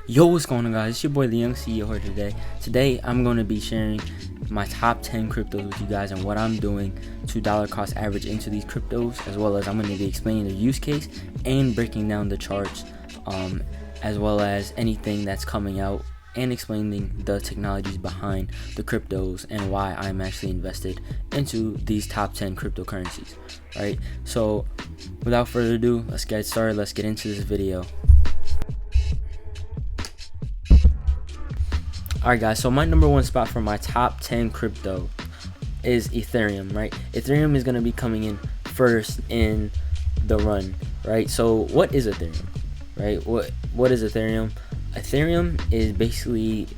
Yo, what's going on, guys? It's your boy the Young CEO here today. Today I'm going to be sharing my top 10 cryptos with you guys and what I'm doing to dollar cost average into these cryptos, as well as I'm going to be explaining the use case and breaking down the charts, as well as anything that's coming out and explaining the technologies behind the cryptos and why I'm actually invested into these top 10 cryptocurrencies. Right, so without further ado, let's get started. Let's get into this video. Alright guys, so my number one spot for my top 10 crypto is Ethereum, right? Ethereum is going to be coming in first in the run, right? So what is Ethereum, right? What is Ethereum? Ethereum is basically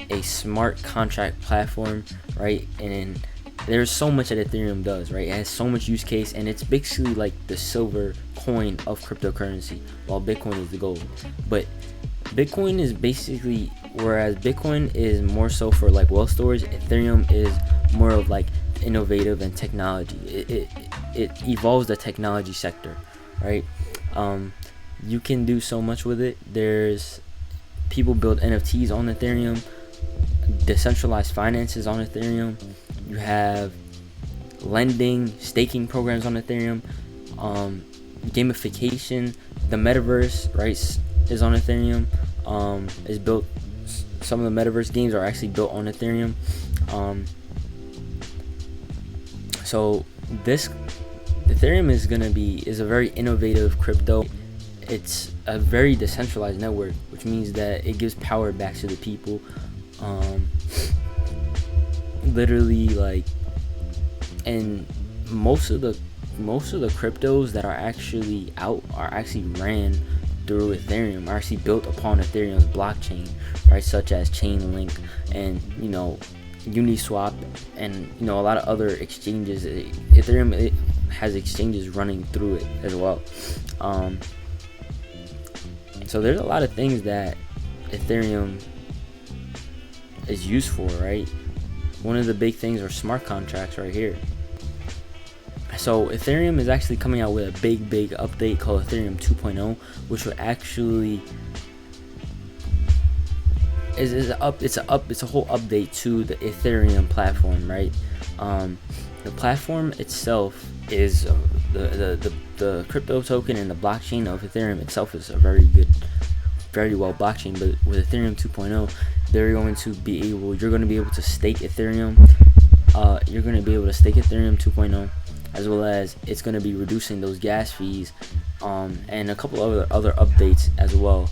a smart contract platform, right? And there's so much that Ethereum does, right? It has so much use case, and it's basically like the silver coin of cryptocurrency, while Bitcoin is the gold. But Bitcoin is basically, whereas Bitcoin is more so for like wealth storage, Ethereum is more of like innovative and technology. It evolves the technology sector, right? You can do so much with it. There's people build NFTs on Ethereum, decentralized finances on Ethereum. You have lending, staking programs on Ethereum, gamification, the metaverse, right, is on Ethereum. Is built. Some of the metaverse games are actually built on Ethereum. So this Ethereum is a very innovative crypto. It's a very decentralized network, which means that it gives power back to the people. Literally, like, and most of the cryptos that are actually out are actually ran through Ethereum, are actually built upon Ethereum's blockchain, right? Such as Chainlink and Uniswap and a lot of other exchanges. Ethereum has exchanges running through it as well. So there's a lot of things that Ethereum is used for, right? One of the big things are smart contracts right here. So Ethereum is actually coming out with a big update called Ethereum 2.0, which will actually it's a whole update to the Ethereum platform, right? The platform itself is the crypto token, and the blockchain of Ethereum itself is a very well blockchain. But with Ethereum 2.0, you're going to be able to stake Ethereum. You're going to be able to stake Ethereum 2.0, as well as it's going to be reducing those gas fees, and a couple other updates as well.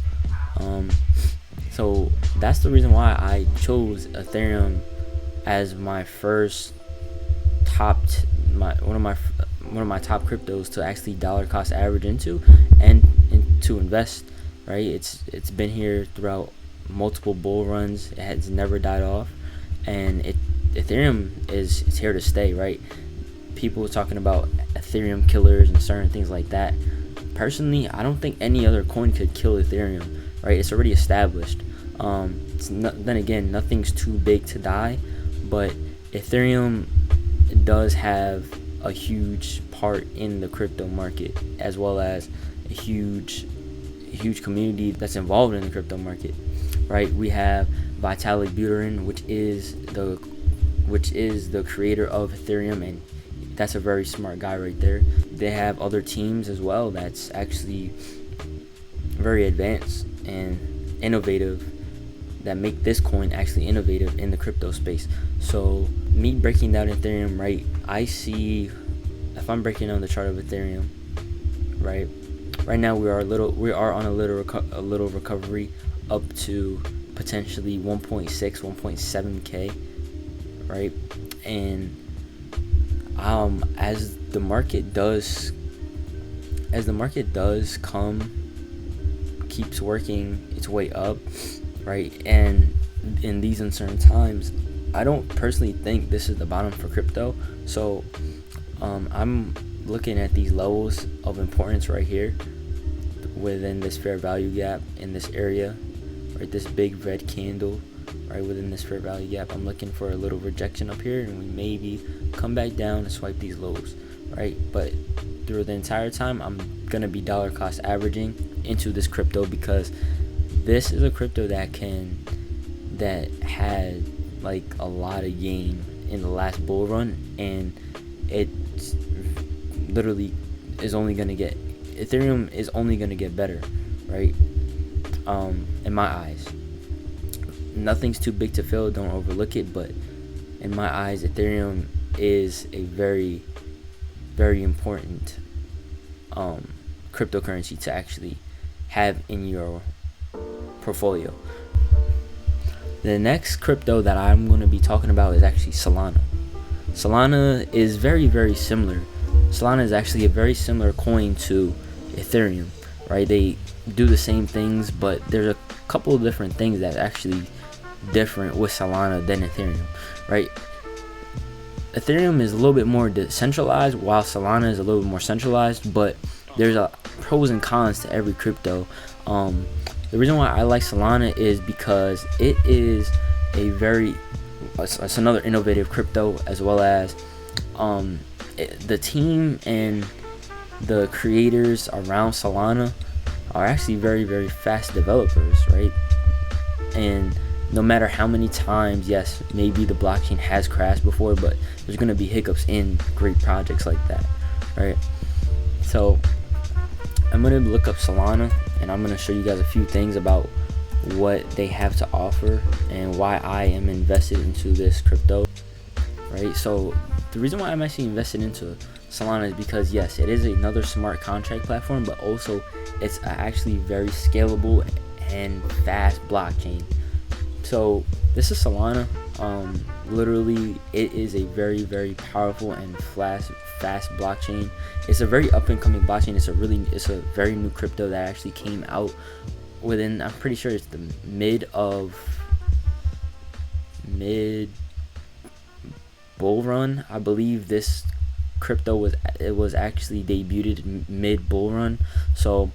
So that's the reason why I chose Ethereum as my first one of my top cryptos to actually dollar cost average into and to invest. Right, it's been here throughout multiple bull runs. It has never died off, and Ethereum it's here to stay, right? People talking about Ethereum killers and certain things like that. Personally, I don't think any other coin could kill Ethereum, right? It's already established. Then again, nothing's too big to die, but Ethereum does have a huge part in the crypto market, as well as a huge community that's involved in the crypto market, right? We have Vitalik Buterin, which is the creator of Ethereum, and that's a very smart guy right there. They have other teams as well that's actually very advanced and innovative, that make this coin actually innovative in the crypto space. So me breaking down Ethereum, right, I see, if I'm breaking down the chart of Ethereum, right now we are on a little recovery up to potentially 1.7k, right? And as the market keeps working its way up, right? And in these uncertain times, I don't personally think this is the bottom for crypto. So I'm looking at these levels of importance right here within this fair value gap in this area, right? This big red candle right within this fair value gap. I'm looking for a little rejection up here, and we maybe come back down and swipe these lows, right? But through the entire time, I'm gonna be dollar cost averaging into this crypto, because this is a crypto that had like a lot of gain in the last bull run, and it literally is only gonna get Ethereum is only gonna get better, right? In my eyes, nothing's too big to fail. Don't overlook it. But in my eyes, Ethereum is a very, very important cryptocurrency to actually have in your portfolio. The next crypto that I'm going to be talking about is actually Solana. Solana is very, very similar. Solana is actually a very similar coin to Ethereum, right? They do the same things, but there's a couple of different things that are actually different with Solana than Ethereum, right? Ethereum is a little bit more decentralized, while Solana is a little bit more centralized, but there's a pros and cons to every crypto. The reason why I like Solana is because it is it's another innovative crypto, as well as the team and the creators around Solana are actually very, very fast developers, right? And no matter how many times, yes, maybe the blockchain has crashed before, but there's going to be hiccups in great projects like that, right? So I'm going to look up Solana, and I'm going to show you guys a few things about what they have to offer and why I am invested into this crypto, right? So the reason why I'm actually invested into Solana is because, yes, it is another smart contract platform, but also it's actually very scalable and fast blockchain. So this is Solana. Literally, it is a very, very powerful and fast blockchain. It's a very up and coming blockchain. It's a very new crypto that actually came out within, I'm pretty sure it's the mid bull run. I believe this crypto was actually debuted mid bull run. So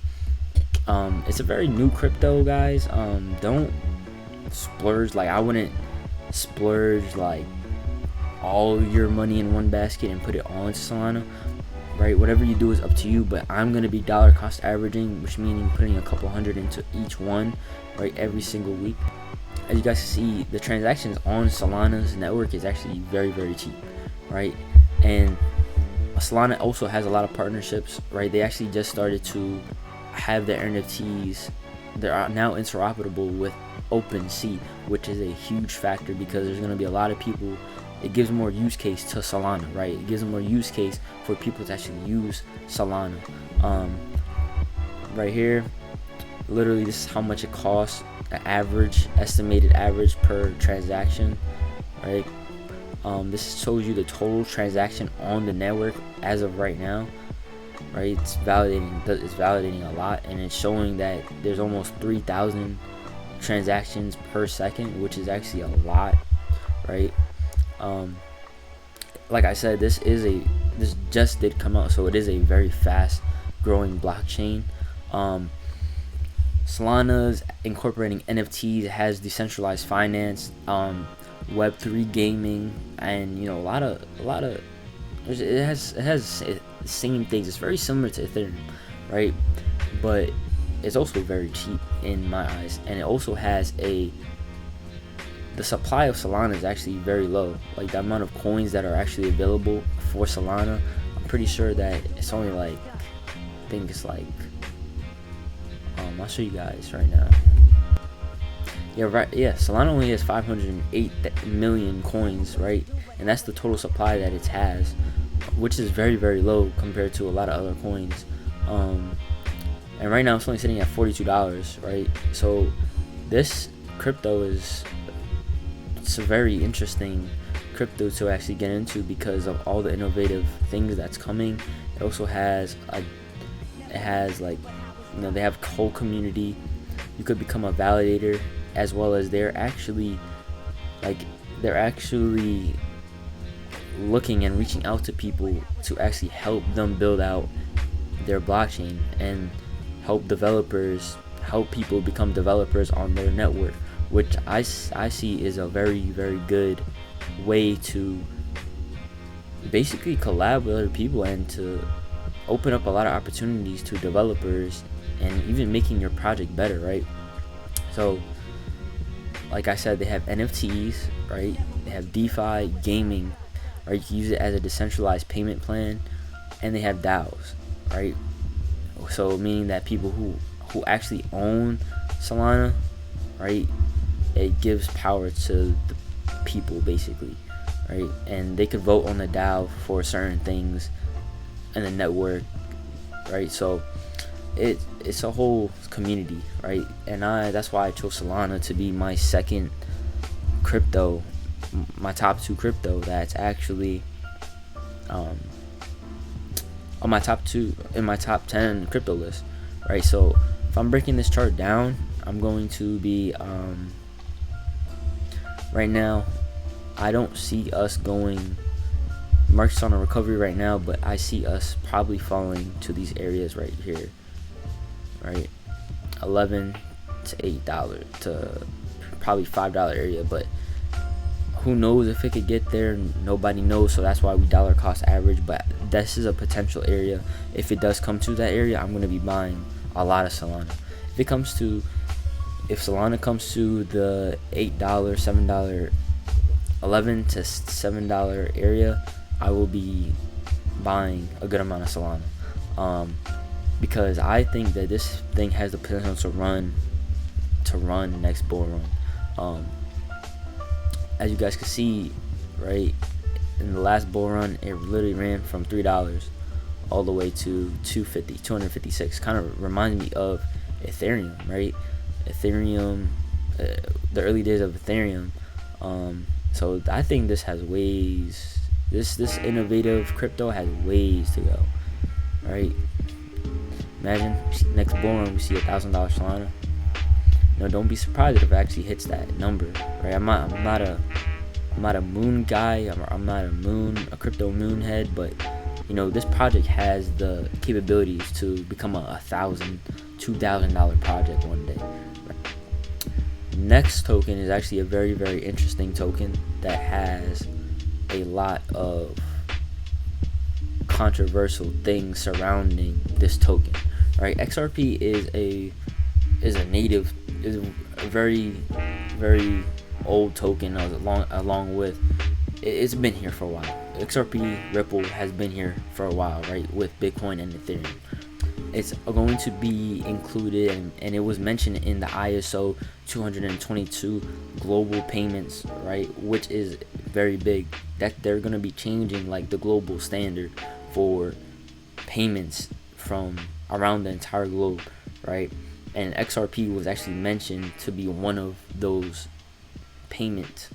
it's a very new crypto, guys. Don't splurge. Like, I wouldn't splurge like all your money in one basket and put it all into Solana, right? Whatever you do is up to you, but I'm gonna be dollar cost averaging, which means putting a couple hundred into each one, right, every single week. As you guys see, the transactions on Solana's network is actually very, very cheap, right? And Solana also has a lot of partnerships, right? They actually just started to have their NFTs. They're now interoperable with OpenSea, which is a huge factor because there's going to be a lot of people. It gives more use case to Solana, right? It gives more use case for people to actually use Solana. Right here, literally, this is how much it costs, estimated average per transaction, right? This shows you the total transaction on the network as of right now, right? It's validating a lot, and it's showing that there's almost 3,000 transactions per second, which is actually a lot, right? Like I said, this just did come out, so it is a very fast growing blockchain. Solana's incorporating NFTs, it has decentralized finance, Web3 gaming, and a lot of it has the same things. It's very similar to Ethereum, right? But it's also very cheap in my eyes, and it also has the supply of Solana is actually very low. Like, the amount of coins that are actually available for Solana, I'm pretty sure that it's only like, I think it's like, I'll show you guys right now. Solana only has 508 million coins, right? And that's the total supply that it has, which is very, very low compared to a lot of other coins. And right now it's only sitting at $42, right? So this crypto it's a very interesting crypto to actually get into because of all the innovative things that's coming. It also has they have a whole community. You could become a validator, as well as they're actually looking and reaching out to people to actually help them build out their blockchain and help people become developers on their network, which I see is a very, very good way to basically collab with other people and to open up a lot of opportunities to developers and even making your project better, right? So like I said, they have NFTs, right? They have DeFi, gaming, right? You can use it as a decentralized payment plan, and they have DAOs, right? So meaning that people who actually own Solana, right? It gives power to the people basically, right? And they could vote on the DAO for certain things in the network, right? So it's a whole community, right? And that's why I chose Solana to be my second crypto, my top 2 crypto that's actually on my top 2 in my top 10 crypto list, right? So if I'm breaking this chart down, I'm going to be right now I don't see us going, market's on a recovery right now, but I see us probably falling to these areas right here, right? $11 to $8 to probably $5 area, but who knows if it could get there? Nobody knows. So that's why we dollar cost average, but this is a potential area. If it does come to that area, I'm going to be buying a lot of Solana. If Solana comes to the $8, $7, $11 to $7 area, I will be buying a good amount of Solana, because I think that this thing has the potential to run next bull run. As you guys can see, right, in the last bull run, it literally ran from $3 all the way to 256. Kind of reminds me of Ethereum, right? Ethereum, the early days of Ethereum. So I think this has ways. This innovative crypto has ways to go. Right? Imagine next bull run we see $1,000 Solana. Don't be surprised if it actually hits that number. Right? I'm not a moon guy. I'm not a crypto moon head, but this project has the capabilities to become a $1,000, $2,000 project one day. Next token is actually a very, very interesting token that has a lot of controversial things surrounding this token. Right? XRP is a very, very old token, along with it's been here for a while. XRP Ripple has been here for a while, right, with Bitcoin and Ethereum. It's going to be included, and it was mentioned in the ISO 222 global payments, right, which is very big, that they're going to be changing like the global standard for payments from around the entire globe, right? And XRP was actually mentioned to be one of those payment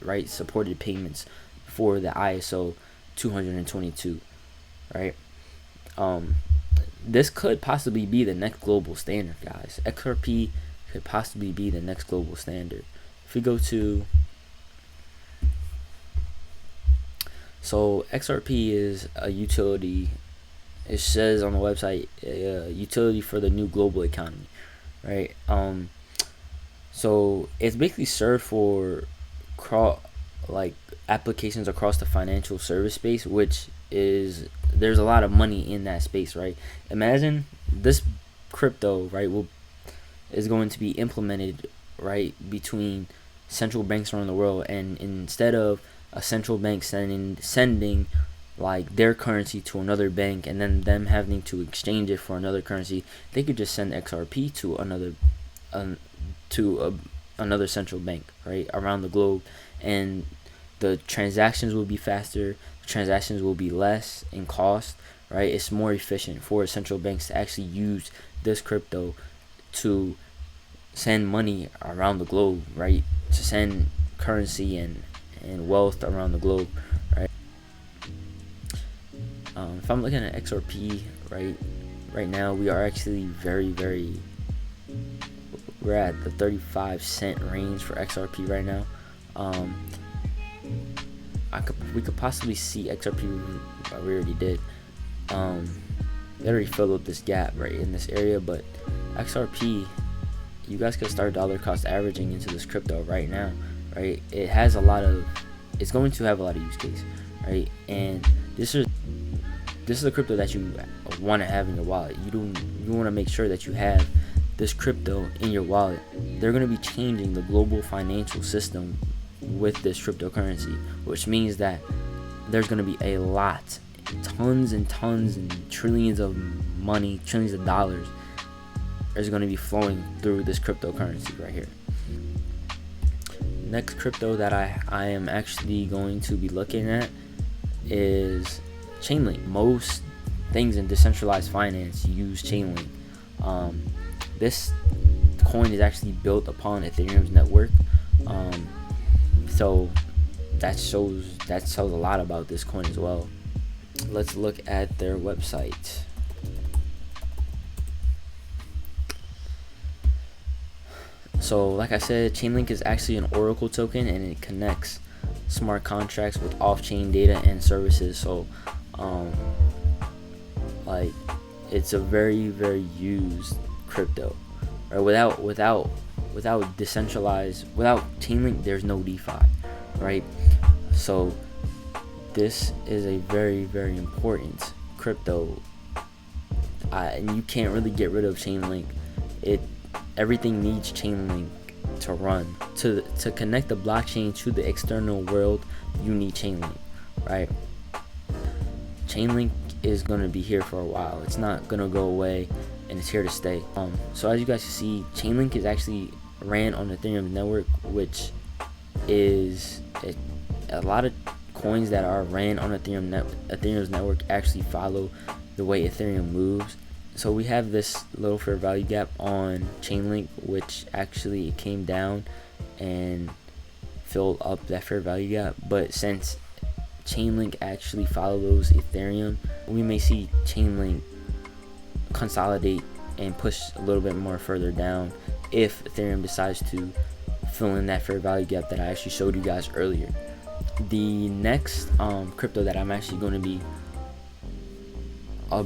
right, supported payments for the ISO 222, right? This could possibly be the next global standard, guys. XRP could possibly be the next global standard. If we go to, so XRP is a utility. It says on the website, utility for the new global economy, right? So it's basically served for applications across the financial service space, which is, there's a lot of money in that space, right? Imagine this crypto, right, is going to be implemented, right, between central banks around the world, and instead of a central bank sending like their currency to another bank and then them having to exchange it for another currency, they could just send XRP to another central bank, right, around the globe, and the transactions will be faster, the transactions will be less in cost, right? It's more efficient for central banks to actually use this crypto to send money around the globe, right, to send currency and wealth around the globe, right? If I'm looking at XRP, right now we are actually we're at the 35-cent range for XRP right now. We could possibly see XRP, we already did. They already filled up this gap right in this area, but XRP, you guys could start dollar cost averaging into this crypto right now, right? It's going to have a lot of use case, right? And this is a crypto that you want to have in your wallet. You want to make sure that you have this crypto in your wallet, they're going to be changing the global financial system with this cryptocurrency, which means that there's going to be a lot, tons and tons and trillions of money, trillions of dollars is going to be flowing through this cryptocurrency right here. Next crypto that I am actually going to be looking at is Chainlink. Most things in decentralized finance use Chainlink. This coin is actually built upon Ethereum's network. So that tells a lot about this coin as well. Let's look at their website. So like I said, Chainlink is actually an Oracle token, and it connects smart contracts with off-chain data and services. So like it's a very, very used crypto. Or without decentralized, without Chainlink, there's no DeFi, right? So this is a very, very important crypto, and you can't really get rid of Chainlink. Everything needs Chainlink to run. To connect the blockchain to the external world, you need Chainlink, right? Chainlink is going to be here for a while. It's not going to go away, and it's here to stay. So as you guys can see, Chainlink is actually ran on Ethereum network, which is a lot of coins that are ran on Ethereum's network actually follow the way Ethereum moves. So we have this little fair value gap on Chainlink, which actually came down and filled up that fair value gap. But since Chainlink actually follows Ethereum, we may see Chainlink consolidate and push a little bit more further down if Ethereum decides to fill in that fair value gap that I actually showed you guys earlier. The next crypto that I'm actually going to be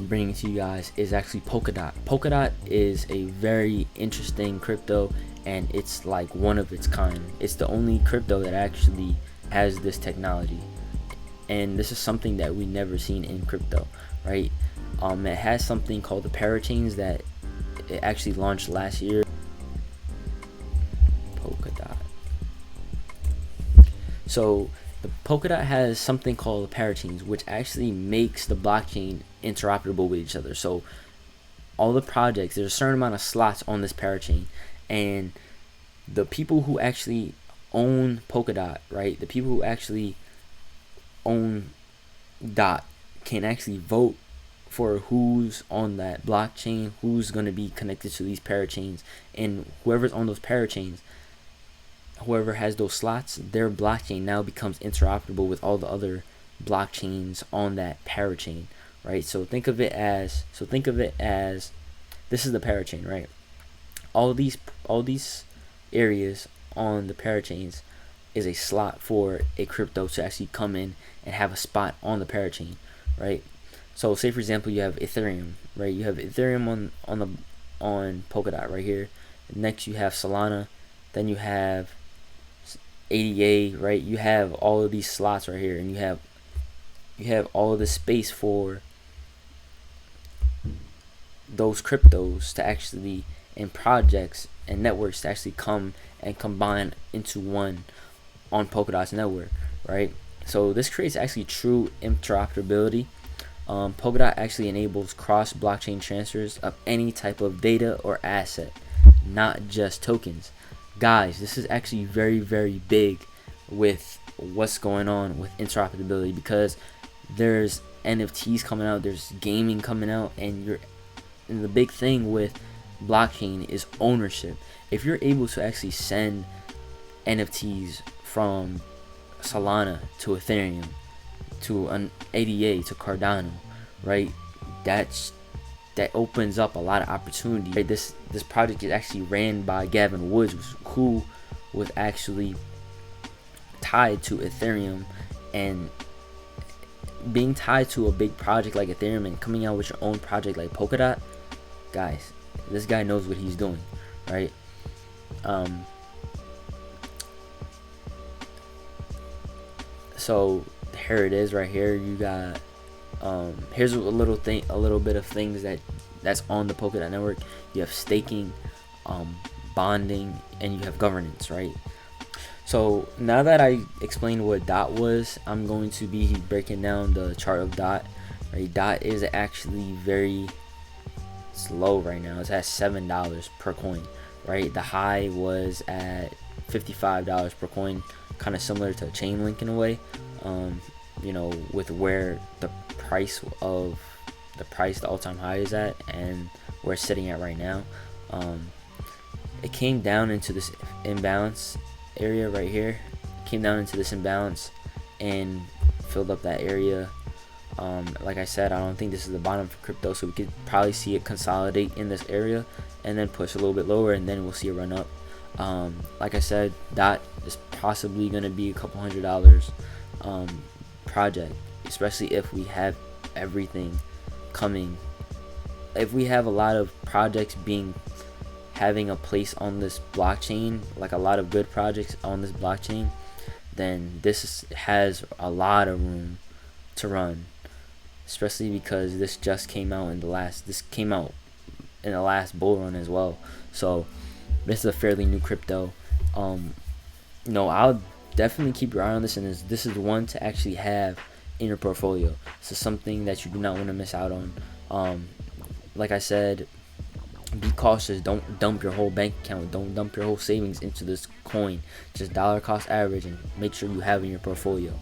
bringing to you guys is actually Polkadot. Polkadot is a very interesting crypto, and it's like one of its kind. It's the only crypto that actually has this technology, and this is something that we never seen in crypto, right? It has something called the parachains that it actually launched last year. Polkadot. So the Polkadot has something called the parachains, which actually makes the blockchain interoperable with each other. So all the projects, there's a certain amount of slots on this parachain, and the people who actually own Polkadot, right? The people who actually own DOT can actually vote for who's on that blockchain, who's going to be connected to these parachains, and whoever's on those parachains, whoever has those slots, their blockchain now becomes interoperable with all the other blockchains on that parachain, right? So think of it as this is the parachain, right? All these areas on the parachains is a slot for a crypto to actually come in and have a spot on the parachain, right? So say for example you have Ethereum, right? You have Ethereum on Polkadot right here. Next you have Solana, then you have ADA, right? You have all of these slots right here, and you have all of this space for those cryptos to actually, and projects and networks to actually come and combine into one on Polkadot's network, right? So this creates actually true interoperability. Polkadot actually enables cross-blockchain transfers of any type of data or asset, not just tokens. Guys, this is actually very, very big with what's going on with interoperability, because there's NFTs coming out, there's gaming coming out, and the big thing with blockchain is ownership. If you're able to actually send NFTs from Solana to Ethereum to an ADA to Cardano, right? That opens up a lot of opportunity. Right? This project is actually ran by Gavin Woods, who was actually tied to Ethereum, and being tied to a big project like Ethereum and coming out with your own project like Polkadot, guys, this guy knows what he's doing, right? So here it is right here. You got here's a little bit of things that's on the Polkadot network. You have staking, bonding, and you have governance, right? So now that I explained what DOT was, I'm going to be breaking down the chart of DOT. Right, DOT is actually very slow right now. It's at $7 per coin. Right, the high was at $55 per coin, kind of similar to Chainlink in a way. You know, with where the all-time high is at and where it's sitting at right now. It came down into this imbalance area right here. Came down into this imbalance and filled up that area. Like I said, I don't think this is the bottom for crypto, so we could probably see it consolidate in this area and then push a little bit lower, and then we'll see a run up. Like I said, DOT is possibly going to be a couple $100 project, especially if we have everything coming. If we have a lot of projects having a place on this blockchain, like a lot of good projects on this blockchain, then this has a lot of room to run, especially because this just came out in the last bull run as well. So this is a fairly new crypto. I'll definitely keep your eye on this, and this is one to actually have in your portfolio. This is something that you do not want to miss out on. Like I said, be cautious. Don't dump your whole bank account. Don't dump your whole savings into this coin. Just dollar cost average and make sure you have it in your portfolio.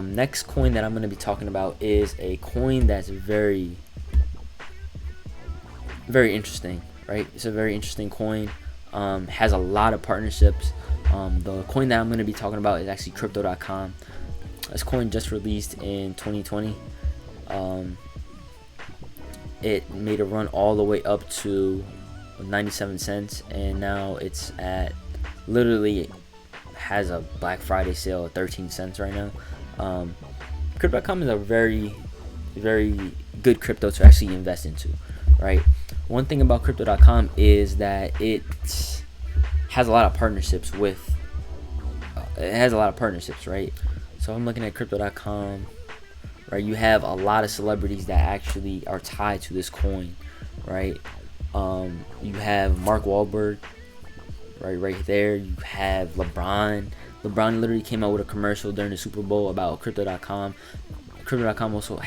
Next coin that I'm going to be talking about is a coin that's very, very interesting, right? It's a very interesting coin. Has a lot of partnerships. The coin that I'm going to be talking about is actually Crypto.com. This coin just released in 2020. It made a run all the way up to 97 cents, and now it's at, literally has a Black Friday sale at 13 cents right now. Crypto.com is a very, very good crypto to actually invest into, right? One thing about Crypto.com is that it has a lot of partnerships right? So I'm looking at Crypto.com, right? You have a lot of celebrities that actually are tied to this coin, right? You have Mark Wahlberg, right there. You have LeBron. LeBron literally came out with a commercial during the Super Bowl about Crypto.com. Crypto.com also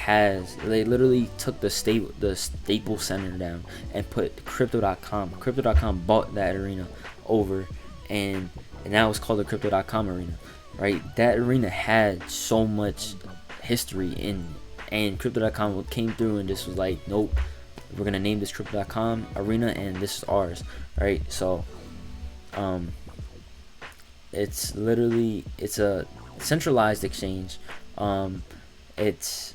they literally took the Staples Center down and put Crypto.com. Crypto.com bought that arena over, and now it's called the Crypto.com arena, right? That arena had so much history and Crypto.com came through and just was like, nope, we're gonna name this Crypto.com arena and this is ours, right? So it's a centralized exchange. It's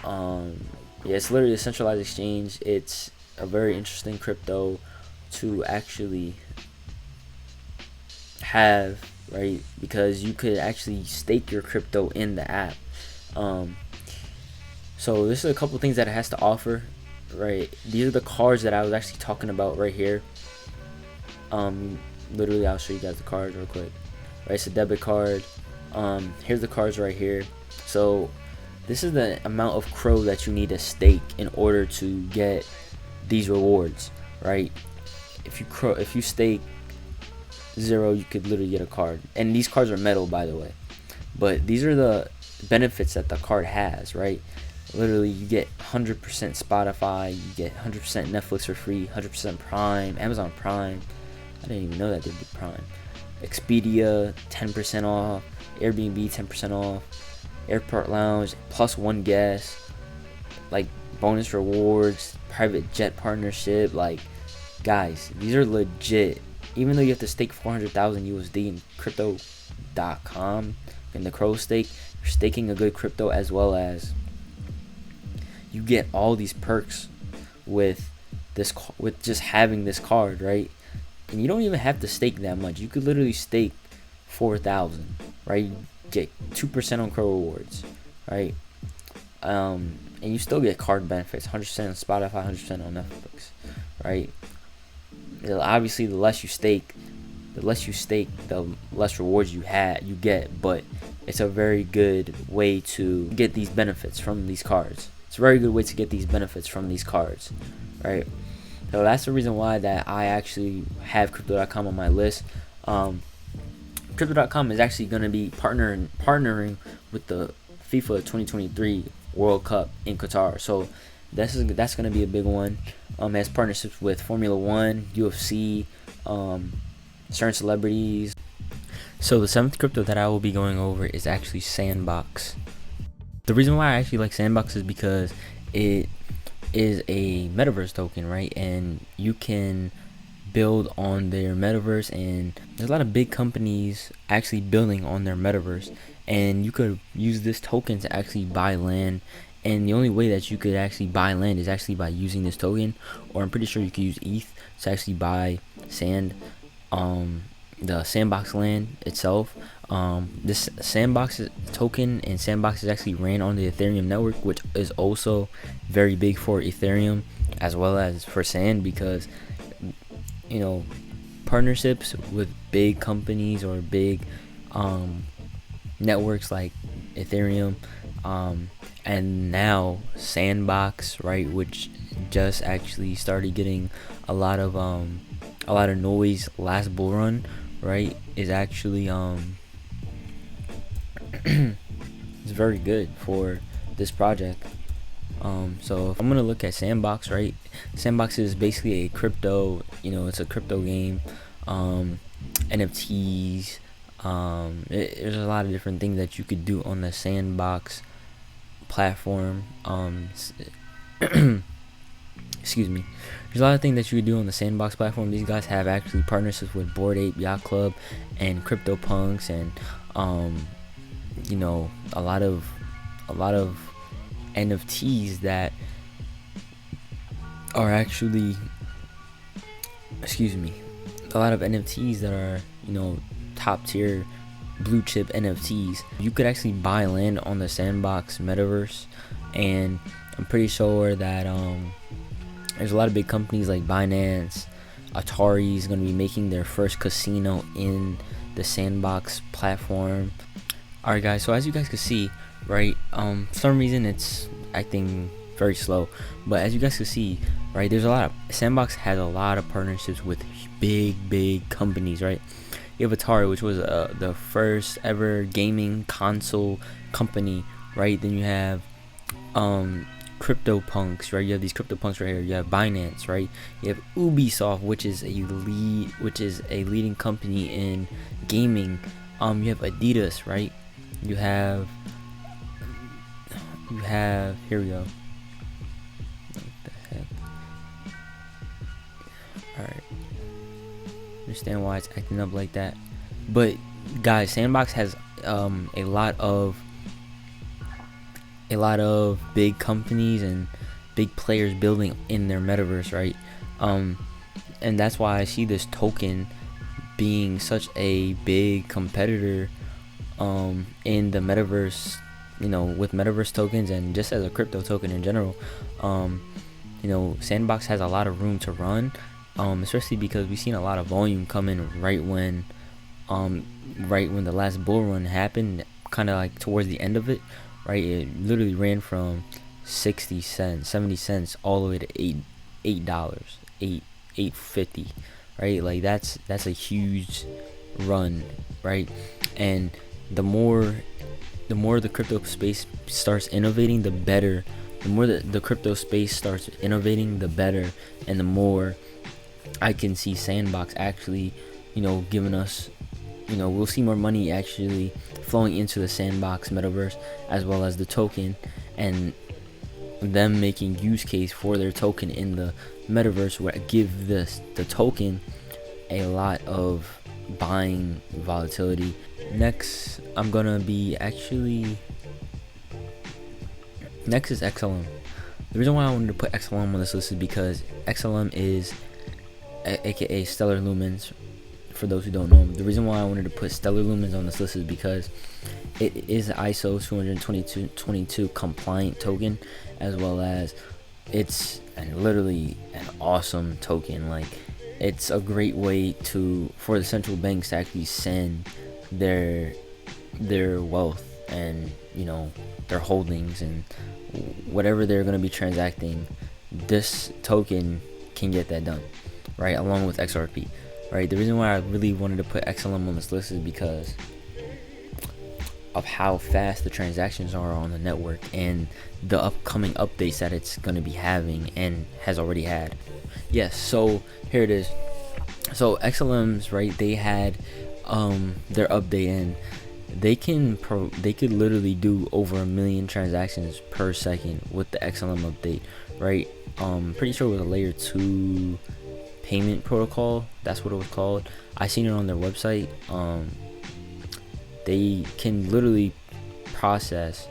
literally a centralized exchange. It's a very interesting crypto to actually have, right? Because you could actually stake your crypto in the app. So this is a couple things that it has to offer, right? These are the cards that I was actually talking about right here. Literally, I'll show you guys the cards real quick. Right, it's a debit card. Here's the cards right here. So this is the amount of crow that you need to stake in order to get these rewards, right? If you stake 0, you could literally get a card. And these cards are metal, by the way. But these are the benefits that the card has, right? Literally, you get 100% Spotify, you get 100% Netflix for free, 100% Prime, Amazon Prime. I didn't even know that they did Prime. Expedia, 10% off. Airbnb, 10% off. Airport Lounge, +1 guest. Like, bonus rewards, private jet partnership. Like, guys, these are legit. Even though you have to stake 400,000 USD in Crypto.com in the Crow stake, you're staking a good crypto, as well as you get all these perks with just having this card, right? And you don't even have to stake that much. You could literally stake 4,000, right? You get 2% on Crow rewards, right? And you still get card benefits, 100% on Spotify, 100% on Netflix, right? Obviously, the less you stake, the less rewards you get. But it's a very good way to get these benefits from these cards. It's a very good way to get these benefits from these cards, right? So that's the reason why that I actually have Crypto.com on my list. Crypto.com is actually going to be partnering with the FIFA 2023 World Cup in Qatar. So that's going to be a big one. Has partnerships with Formula One, UFC, certain celebrities. So the seventh crypto that I will be going over is actually Sandbox. The reason why I actually like Sandbox is because it is a metaverse token, right? And you can build on their metaverse, and there's a lot of big companies actually building on their metaverse, and you could use this token to actually buy land. And the only way that you could actually buy land is actually by using this token, or I'm pretty sure you could use ETH to actually buy sand, the Sandbox land itself. This Sandbox token and Sandbox is actually ran on the Ethereum network, which is also very big for Ethereum as well as for Sand, because partnerships with big companies or big networks like Ethereum, and now Sandbox, right, which just actually started getting a lot of noise last bull run, right, is actually it's very good for this project. So if I'm gonna look at Sandbox, right? Sandbox is basically a crypto, it's a crypto game, NFTs. There's a lot of different things that you could do on the Sandbox platform. Excuse me. There's a lot of things that you could do on the Sandbox platform. These guys have actually partnerships with Bored Ape Yacht Club and CryptoPunks, and a lot of NFTs that are actually, a lot of NFTs that are, top tier blue chip NFTs. You could actually buy land on the Sandbox metaverse, and I'm pretty sure that there's a lot of big companies like Binance, Atari is going to be making their first casino in the Sandbox platform. Alright guys, so as you guys can see, right, for some reason it's acting very slow, but as you guys can see, right, Sandbox has a lot of partnerships with big companies, right? You have Atari, which was the first ever gaming console company, right? Then you have CryptoPunks, right? You have these CryptoPunks right here. You have Binance, right? You have Ubisoft, which is a leading company in gaming. You have ADIVCE, right? You have here we go. What the heck? Alright. Understand why it's acting up like that. But guys, Sandbox has a lot of big companies and big players building in their metaverse, right? And that's why I see this token being such a big competitor in the metaverse, with metaverse tokens and just as a crypto token in general. Sandbox has a lot of room to run, especially because we've seen a lot of volume come in right when the last bull run happened, kind of like towards the end of it, right? It literally ran from 60 cents, 70 cents all the way to $8.50, right? Like that's a huge run, right? And the more the crypto space starts innovating, the better. The more the crypto space starts innovating, the better. And the more I can see Sandbox actually, giving us, we'll see more money actually flowing into the Sandbox metaverse, as well as the token, and them making use case for their token in the metaverse would give the token a lot of buying volatility. Next is XLM. The reason why I wanted to put XLM on this list is because XLM is aka Stellar Lumens. For those who don't know, the reason why I wanted to put Stellar Lumens on this list is because it is ISO 222 compliant token, as well as it's literally an awesome token. Like, it's a great way for the central banks to actually send their wealth and their holdings and whatever they're going to be transacting this token can get that done, right, along with XRP, right? The reason why I really wanted to put XLM on this list is because of how fast the transactions are on the network and the upcoming updates that it's going to be having and has already had. Yes, so here it is. So XLMs, right, they had their update, and they could literally do over 1 million transactions per second with the XLM update, right? Pretty sure with a layer 2 payment protocol, that's what it was called. I seen it on their website. They can literally process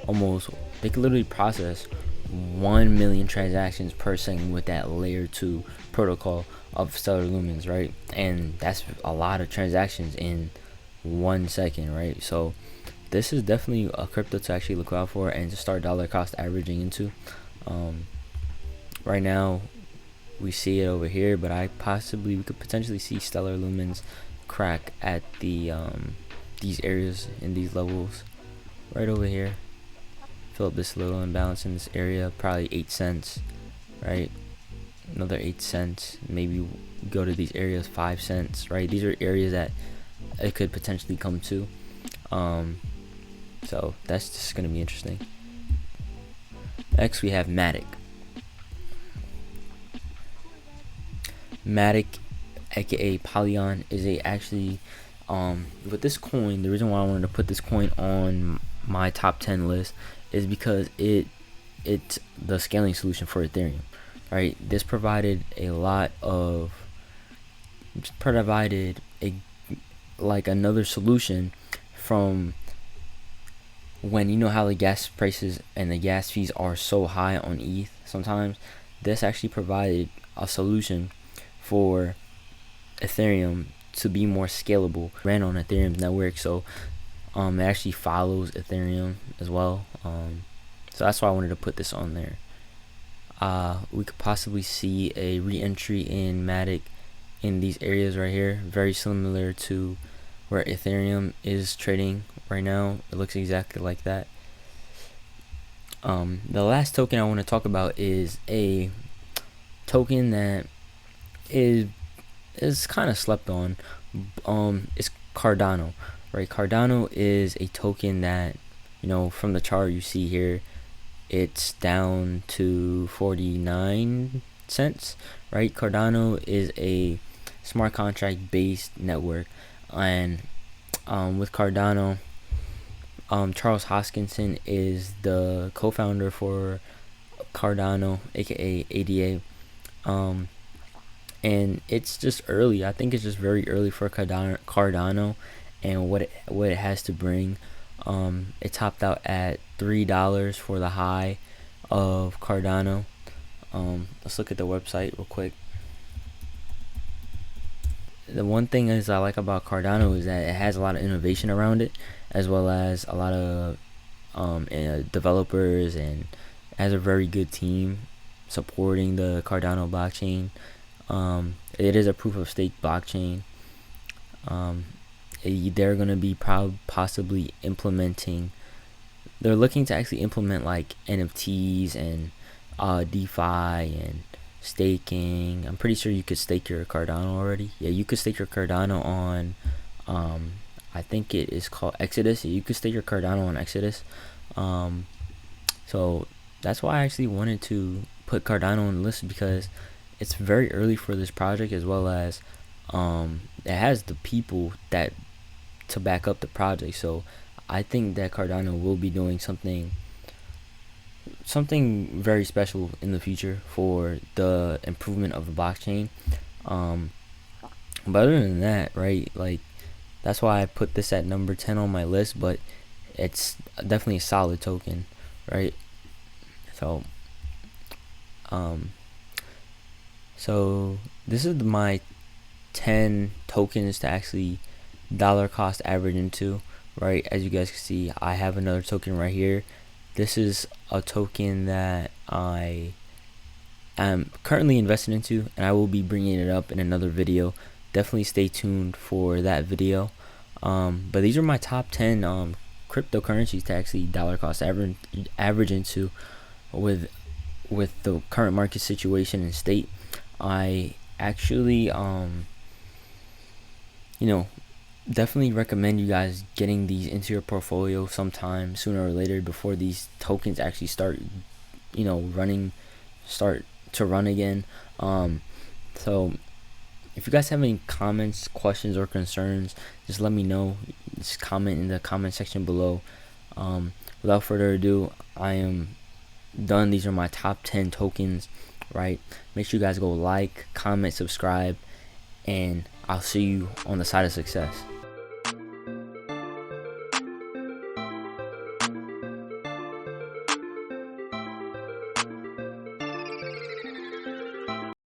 1 million transactions per second with that layer 2 protocol of Stellar Lumens, right? And that's a lot of transactions in 1 second, right? So this is definitely a crypto to actually look out for and to start dollar cost averaging into. Right now we see it over here, but we could potentially see Stellar Lumens crack at the these areas in these levels right over here. Fill up this little imbalance in this area, probably 8 cents, right? Another 8 cents, maybe go to these areas, 5 cents, right? These are areas that it could potentially come to. So that's just going to be interesting. Next we have Matic. Matic, aka Polygon, is actually with this coin. The reason why I wanted to put this coin on my top 10 list is because it's the scaling solution for Ethereum, right? This provided another solution from when, you know how the gas prices and the gas fees are so high on ETH sometimes. This actually provided a solution for Ethereum to be more scalable. Ran on Ethereum's network, so it actually follows Ethereum as well. So that's why I wanted to put this on there. We could possibly see a re-entry in Matic in these areas right here, very similar to where Ethereum is trading right now. It looks exactly like that. The last token I want to talk about is a token that is kind of slept on. It's Cardano, right? Cardano is a token that, you know, from the chart you see here, it's down to 49 cents, right? Cardano is a smart contract based network, and with Cardano, Charles Hoskinson is the co-founder for Cardano, aka ADA. And it's just early. I think it's just very early for Cardano and what it has to bring. It topped out at $3 for the high of Cardano. Let's look at the website real quick. The one thing is I like about Cardano is that it has a lot of innovation around it, as well as a lot of developers, and has a very good team supporting the Cardano blockchain. It is a proof of stake blockchain. They're going to be possibly implementing, they're looking to actually implement like NFTs and DeFi and staking. I'm pretty sure you could stake your Cardano already. Yeah, you could stake your Cardano on I think it is called Exodus. You could stake your Cardano on Exodus. So that's why I actually wanted to put Cardano on the list, because it's very early for this project, as well as it has the people that to back up the project. So I think that Cardano will be doing something very special in the future for the improvement of the blockchain. But other than that, right, like, that's why I put this at number 10 on my list, but it's definitely a solid token, right? So so this is my 10 tokens to actually dollar cost average into, right? As you guys can see, I have another token right here. This is a token that I am currently invested into, and I will be bringing it up in another video. Definitely stay tuned for that video. But these are my top 10 cryptocurrencies to actually dollar cost average into, with with the current market situation and state, I actually definitely recommend you guys getting these into your portfolio sometime sooner or later, before these tokens actually start start to run again. So if you guys have any comments, questions, or concerns, just let me know. Just comment in the comment section below. Without further ado, I am done. These are my top 10 tokens, right? Make sure you guys go like, comment, subscribe, and I'll see you on the side of success.